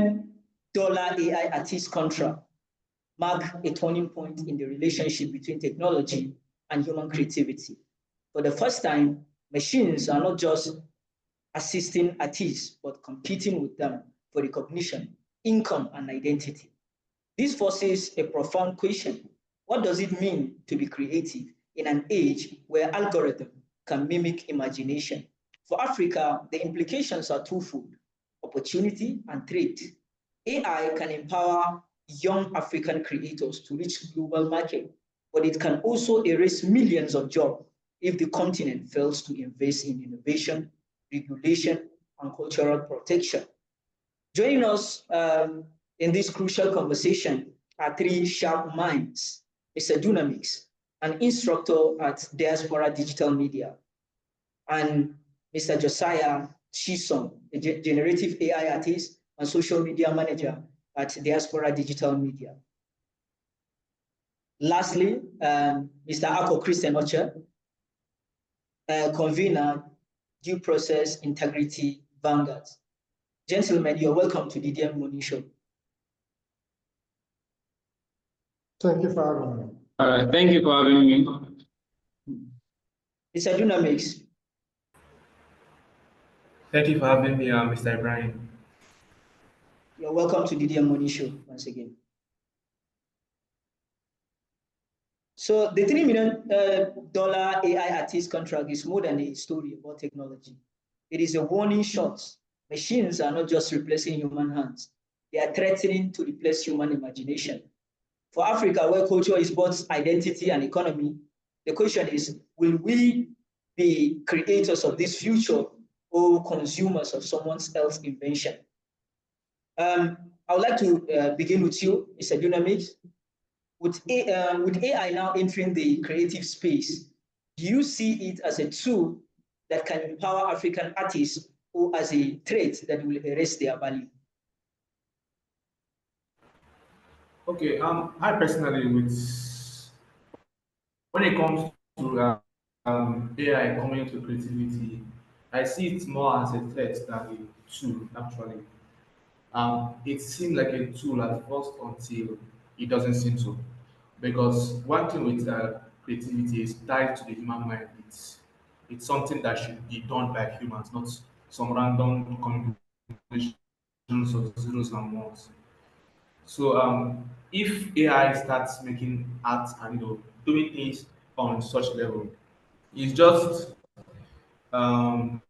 $3 million AI artist contract mark a turning point in the relationship between technology and human creativity. For the first time, machines are not just assisting artists, but competing with them for recognition, income, and identity. This forces a profound question. What does it mean to be creative in an age where algorithm can mimic imagination? For Africa, the implications are twofold: opportunity and threat. AI can empower young African creators to reach global market, but it can also erase millions of jobs if the continent fails to invest in innovation, regulation, and cultural protection. Joining us in this crucial conversation are three sharp minds: Mr. Dunamix, an instructor at Diaspora Digital Media, and Mr. Josiah Chisom, a generative AI artist and social media manager at Diaspora Digital Media. Lastly, Mr. Ako Christian Ocher, convener, Due Process Integrity Vanguard. Gentlemen, you're welcome to the DM Morning Show. Thank you for having me. Thank you for having me. Mr. Dunamix. Thank you for having me, Mr. Ibrahim. You're welcome to the DM Morning Show once again. So the $3 million AI artist contract is more than a story about technology. It is a warning shot. Machines are not just replacing human hands. They are threatening to replace human imagination. For Africa, where culture is both identity and economy, the question is, will we be creators of this future or consumers of someone else's invention? I would like to begin with you, Mr. Dunamix. With AI now entering the creative space, do you see it as a tool that can empower African artists or as a threat that will erase their value? Okay, I personally, when it comes to AI coming into creativity, I see it more as a threat than a tool, actually. It seems like a tool at first until it doesn't seem so. Because one thing with creativity is tied to the human mind. It's something that should be done by humans, not some random combinations of zeros and ones. So if AI starts making art and doing things on such level, it's um,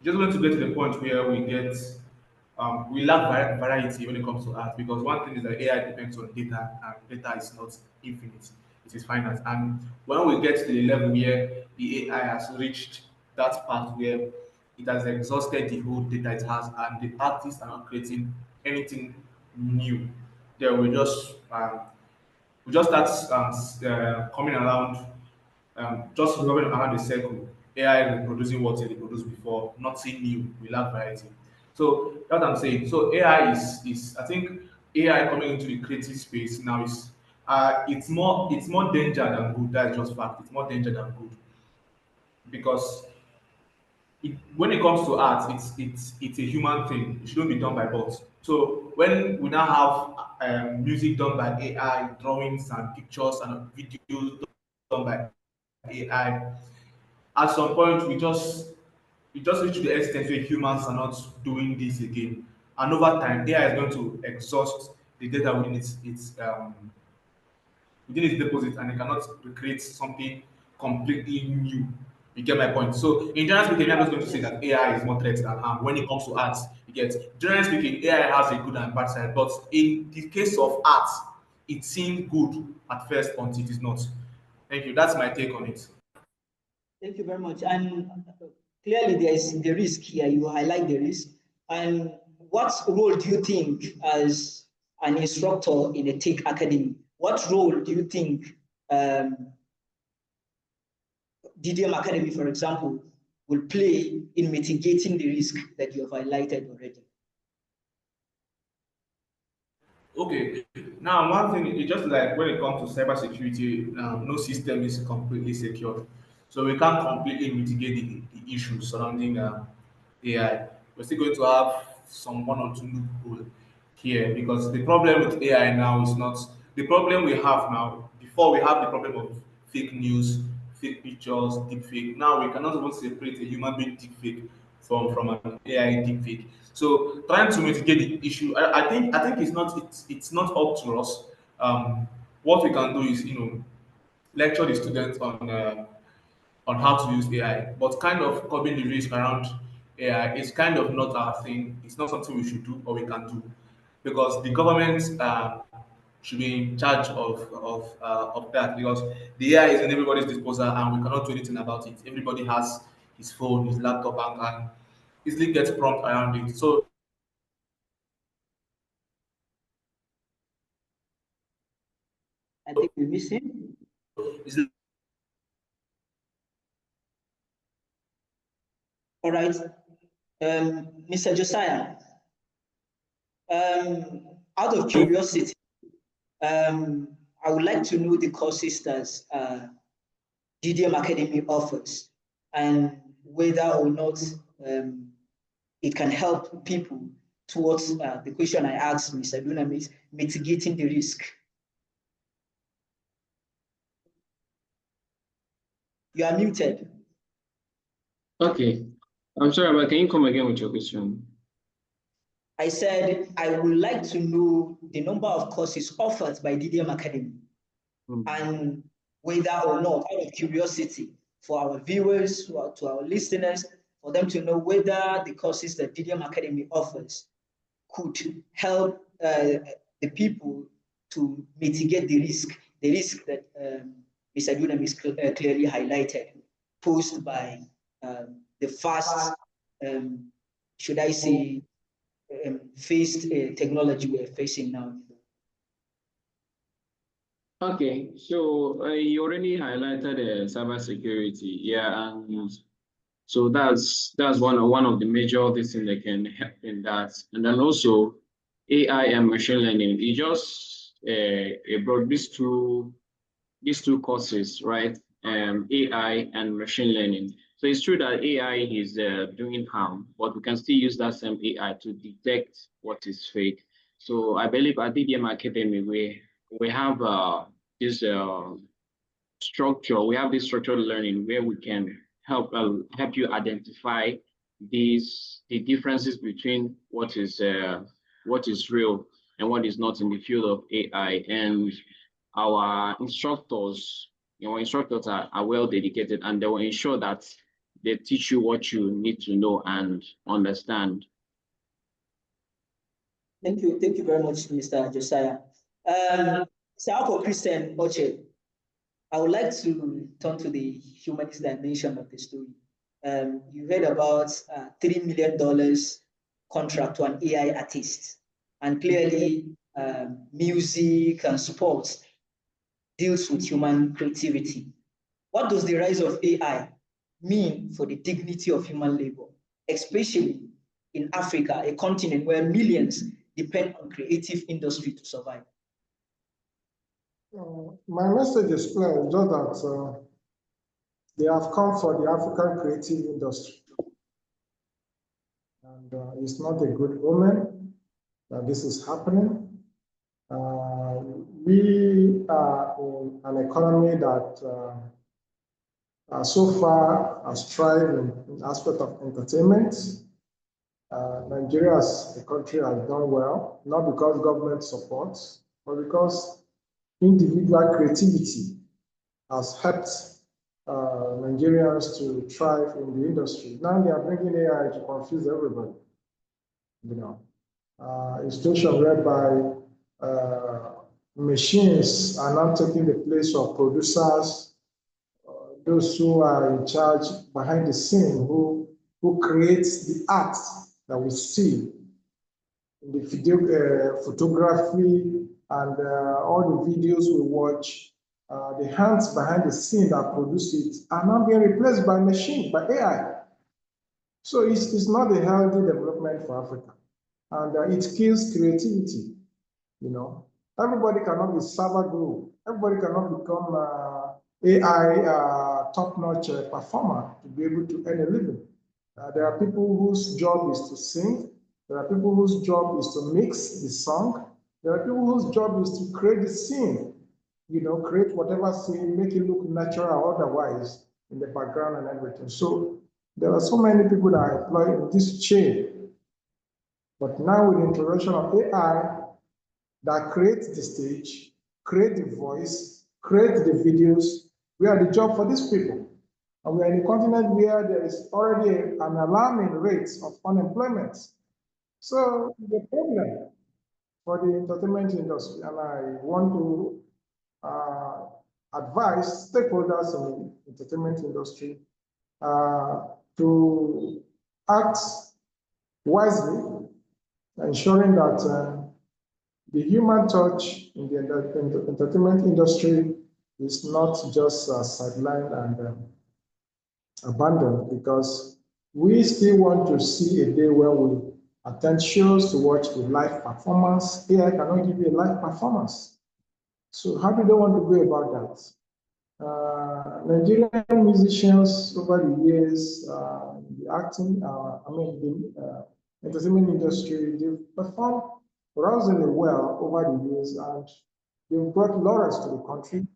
just going to get to the point where we lack variety when it comes to art, because one thing is that AI depends on data, and data is not infinite; it is finite. And when we get to the level where the AI has reached that part where it has exhausted the whole data it has, and the artists are not creating anything new, then we just start coming around, just revolving around the circle. AI reproducing what it reproduced before, nothing new. We lack variety. So that's what I'm saying. So AI is I think AI coming into the creative space now is it's more danger than good. That's just fact. It's more danger than good because when it comes to art, it's a human thing. It shouldn't be done by bots. So when we now have music done by AI, drawings and pictures and videos done by AI, at some point we just reach to the extent where humans are not doing this again, and over time AI is going to exhaust the data within its deposit, and it cannot recreate something completely new. You get my point? So in general speaking, I'm just going to say that AI is more threat than harm when it comes to art. You get, generally speaking, AI has a good and bad side, but in the case of art, it seems good at first until it is not. Thank you. That's my take on it. Thank you very much. And clearly there is the risk here. You highlight the risk. And what role do you think as an instructor in a tech academy, what role do you think DDM Academy, for example, will play in mitigating the risk that you have highlighted already? Okay. Now, one thing is just like when it comes to cybersecurity, no system is completely secure. So we can't completely mitigate the issues surrounding AI. We're still going to have some one or two loophole here, because the problem with AI now is not the problem we have now. Before we have the problem of fake news, fake pictures, deep fake. Now we cannot even separate a human being deep fake from an AI deep fake. So trying to mitigate the issue, I think it's not up to us. What we can do is, lecture the students on how to use AI, but kind of curbing the risk around AI is kind of not our thing. It's not something we should do or we can do, because the government should be in charge of that, because the AI is in everybody's disposal and we cannot do anything about it. Everybody has his phone, his laptop, and can easily get prompt around it. So I think we miss him. it's All right. Mr. Josiah, out of curiosity, I would like to know the courses that DDM Academy offers and whether or not it can help people towards the question I asked Mr. Dunamis, mitigating the risk. You are muted. Okay. I'm sorry, but can you come again with your question? I said I would like to know the number of courses offered by DDM Academy and whether or not, out of curiosity, for our viewers, to our listeners, for them to know whether the courses that DDM Academy offers could help the people to mitigate the risk that Mr. Dunham is clearly highlighted, posed by the fast, should I say, faced technology we're facing now. Okay, so you already highlighted cybersecurity, yeah, and so that's one of the major things that can help in that, and then also AI and machine learning. It just it brought these two courses, right? AI and machine learning. So it's true that AI is doing harm, but we can still use that same AI to detect what is fake. So I believe at DDM Academy, we have this structure. We have this structured learning where we can help you identify the differences between what is real and what is not in the field of AI. And our instructors, are well dedicated, and they will ensure that they teach you what you need to know and understand. Thank you very much, Mr. Josiah. Sir Christian Oche, I would like to turn to the humanist dimension of the story. You heard about $3 million contract to an AI artist, and clearly music and sports deals with human creativity. What does the rise of AI mean for the dignity of human labor, especially in Africa, a continent where millions depend on creative industry to survive? My message is clear, just that they have come for the African creative industry. And it's not a good omen that this is happening. We are in an economy that so far has thrived in aspect of entertainment. Nigeria as a country has done well, not because government supports, but because individual creativity has helped Nigerians to thrive in the industry. Now they are bringing AI to confuse everybody. A situation whereby machines are now taking the place of producers, those who are in charge behind the scene, who creates the art that we see in the video, photography, and all the videos we watch. The hands behind the scene that produce it are now being replaced by machine, by AI. So it's not a healthy development for Africa, and it kills creativity. Everybody cannot be server group. Everybody cannot become AI top-notch performer to be able to earn a living. There are people whose job is to sing. There are people whose job is to mix the song. There are people whose job is to create the scene, create whatever scene, make it look natural or otherwise in the background and everything. So there are so many people that are employed in this chain. But now with the introduction of AI that creates the stage, create the voice, create the videos, we are the job for these people. And we are in a continent where there is already an alarming rate of unemployment. So the problem for the entertainment industry, and I want to advise stakeholders in the entertainment industry to act wisely, ensuring that the human touch in the entertainment industry is not just sidelined and abandoned, because we still want to see a day where we attend shows to watch a live performance. AI cannot give you a live performance. So how do they want to go about that? Nigerian musicians over the years, the acting, the entertainment industry, they've performed rousingly well over the years, and they've brought laurels to the country,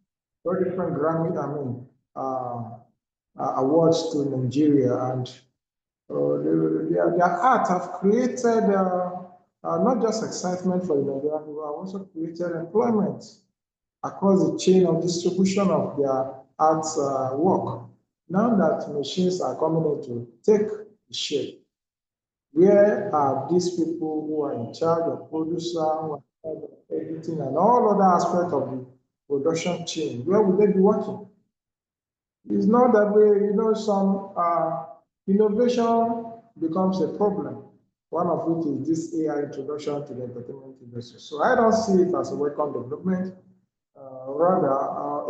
very different Grammy, awards to Nigeria, and their art have created not just excitement for the Nigerian people, have also created employment across the chain of distribution of their art work. Now that machines are coming in to take the shape, where are these people who are in charge of producer, who are in charge of editing, and all other aspects of the production chain? Where would they be working? It's not that way, some innovation becomes a problem, one of which is this AI introduction to the entertainment industry. So I don't see it as a welcome development. Rather,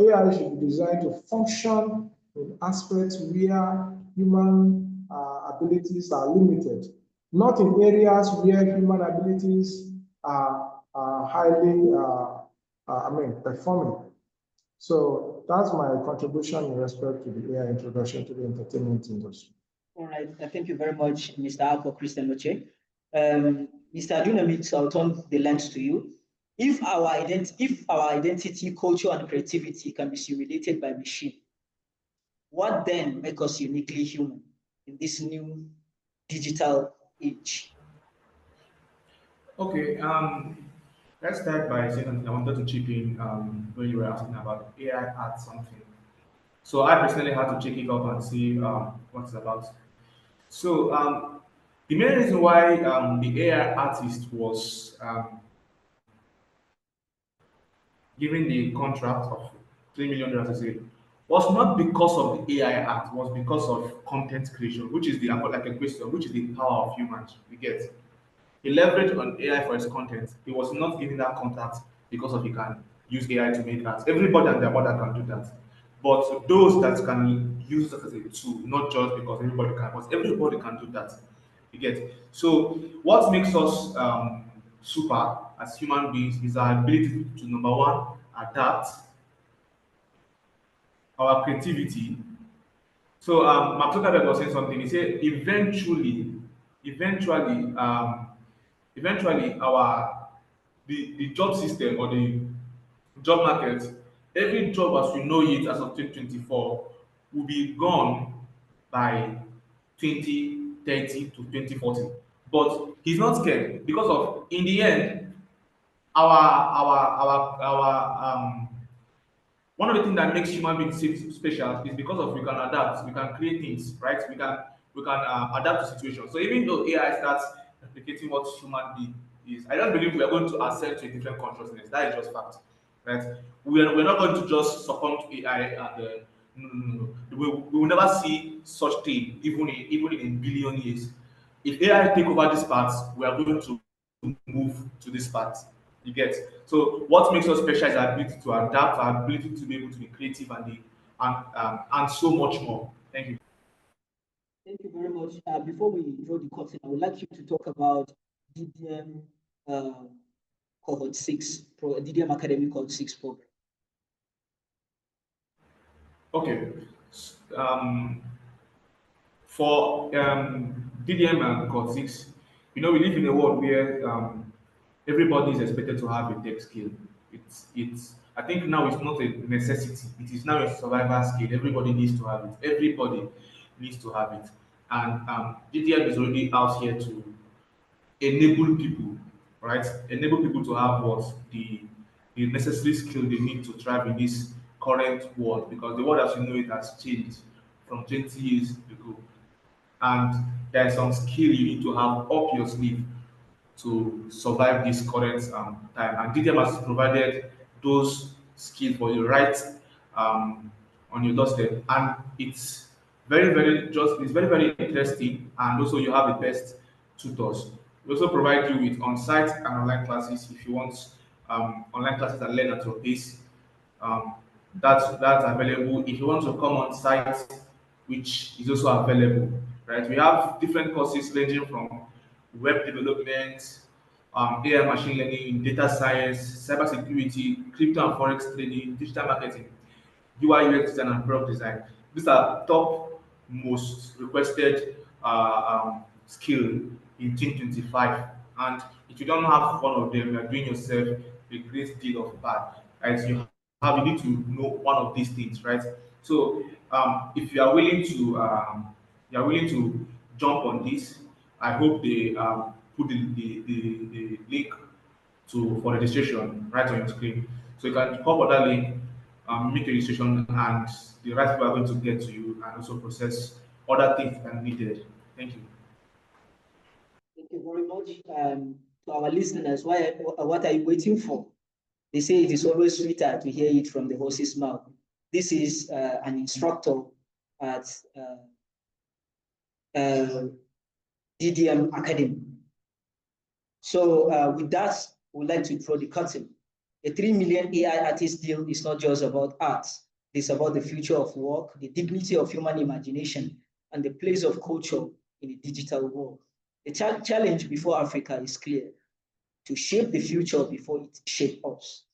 AI should be designed to function in aspects where human abilities are limited, not in areas where human abilities are highly, performing. So that's my contribution in respect to the AI introduction to the entertainment industry. All right. Thank you very much, Mr. Alco Christian Oche. Mr. Adunamit, I'll turn the lens to you. If our identity, culture, and creativity can be simulated by machine, what then makes us uniquely human in this new digital age? Okay, let's start by saying something. I wanted to chip in when you were asking about AI art something. So I personally had to check it up and see what it's about. So the main reason why the AI artist was given the contract of $3 million to say was not because of the AI art, was because of content creation, which is the like a question, which is the power of humans. We get. He leveraged on AI for his content. He was not given that contract because of he can use AI to make art. Everybody and their mother can do that. But those that can use that as a tool, not just because everybody can, but everybody can do that. You get. So what makes us super as human beings is our ability to number one, adapt, our creativity. So Mark Zuckerberg was saying something. He said eventually, eventually our the job system or the job market, every job as we know it as of 2024 will be gone by 2030 to 2040. But he's not scared because of in the end, our one of the things that makes human beings special is because of we can adapt, we can create things, right? We can adapt to situations. So even though AI starts replicating what human being is, I don't believe we are going to ascend to a different consciousness. That is just fact, right? We're not going to just succumb to AI and no, no, no, no. We will never see such thing even in a billion years. If AI take over this part, we are going to move to this part. You get. So what makes us special is our ability to adapt, our ability to be able to be creative and so much more. Thank you. Thank you very much. Before we draw the curtain, I would like you to talk about DDM Cohort 6, DDM Academy Cohort 6 program. Okay. For DDM and Core 6, We live in a world where everybody is expected to have a tech skill. It's I think now it's not a necessity. It is now a survival skill. Everybody needs to have it. Everybody needs to have it. And DTM is already out here to enable people, right? Enable people to have what the necessary skill they need to thrive in this current world, because the world as you know it has changed from 20 years ago. And there's some skill you need to have up your sleeve to survive this current time. And DTM has provided those skills for you right um, on your doorstep. And it's very, very interesting. And also you have the best tutors. We also provide you with on-site and online classes if you want online classes that learn at your pace. Um, that's available. If you want to come on site, which is also available, right? We have different courses ranging from web development, AI machine learning, data science, cybersecurity, crypto and forex trading, digital marketing, UI UX design, and product design. These are top most requested skill in 2025. And if you don't have one of them, you are doing yourself a great deal of bad. Right? You need to know one of these things, right? So if you are willing to jump on this, I hope they put the link for registration right on your screen. So you can hop on that link, make a registration, and the right people are going to get to you and also process other things that are needed. Thank you. Thank you very much. To our listeners, what are you waiting for? They say it is always sweeter to hear it from the horse's mouth. This is an instructor at DDM Academy. So with that, we'd like to draw the curtain. A 3 million AI artist deal is not just about art. It's about the future of work, the dignity of human imagination, and the place of culture in a digital world. The challenge before Africa is clear: to shape the future before it shapes us.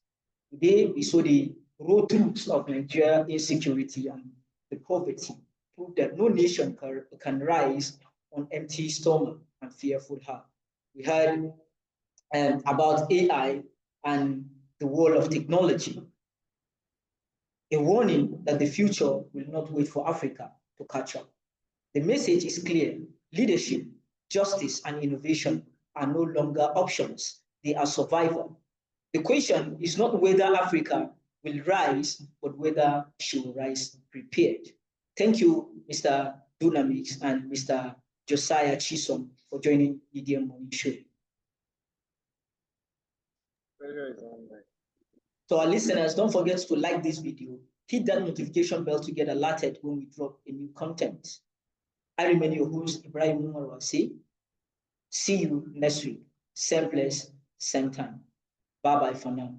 Today, we saw the raw truths of Nigeria insecurity and the poverty, prove that no nation can rise on empty stomach and fearful heart. We heard about AI and the world of technology, a warning that the future will not wait for Africa to catch up. The message is clear: leadership, justice, and innovation are no longer options, they are survival. The question is not whether Africa will rise, but whether she will rise prepared. Thank you, Mr. Dunamix and Mr. Josiah Chisom, for joining the DDM Morning Show. To our listeners, don't forget to like this video, hit that notification bell to get alerted when we drop a new content. I remain your host, Ibrahim Umarwasi. See you next week. Same place, same time. Bye-bye for now.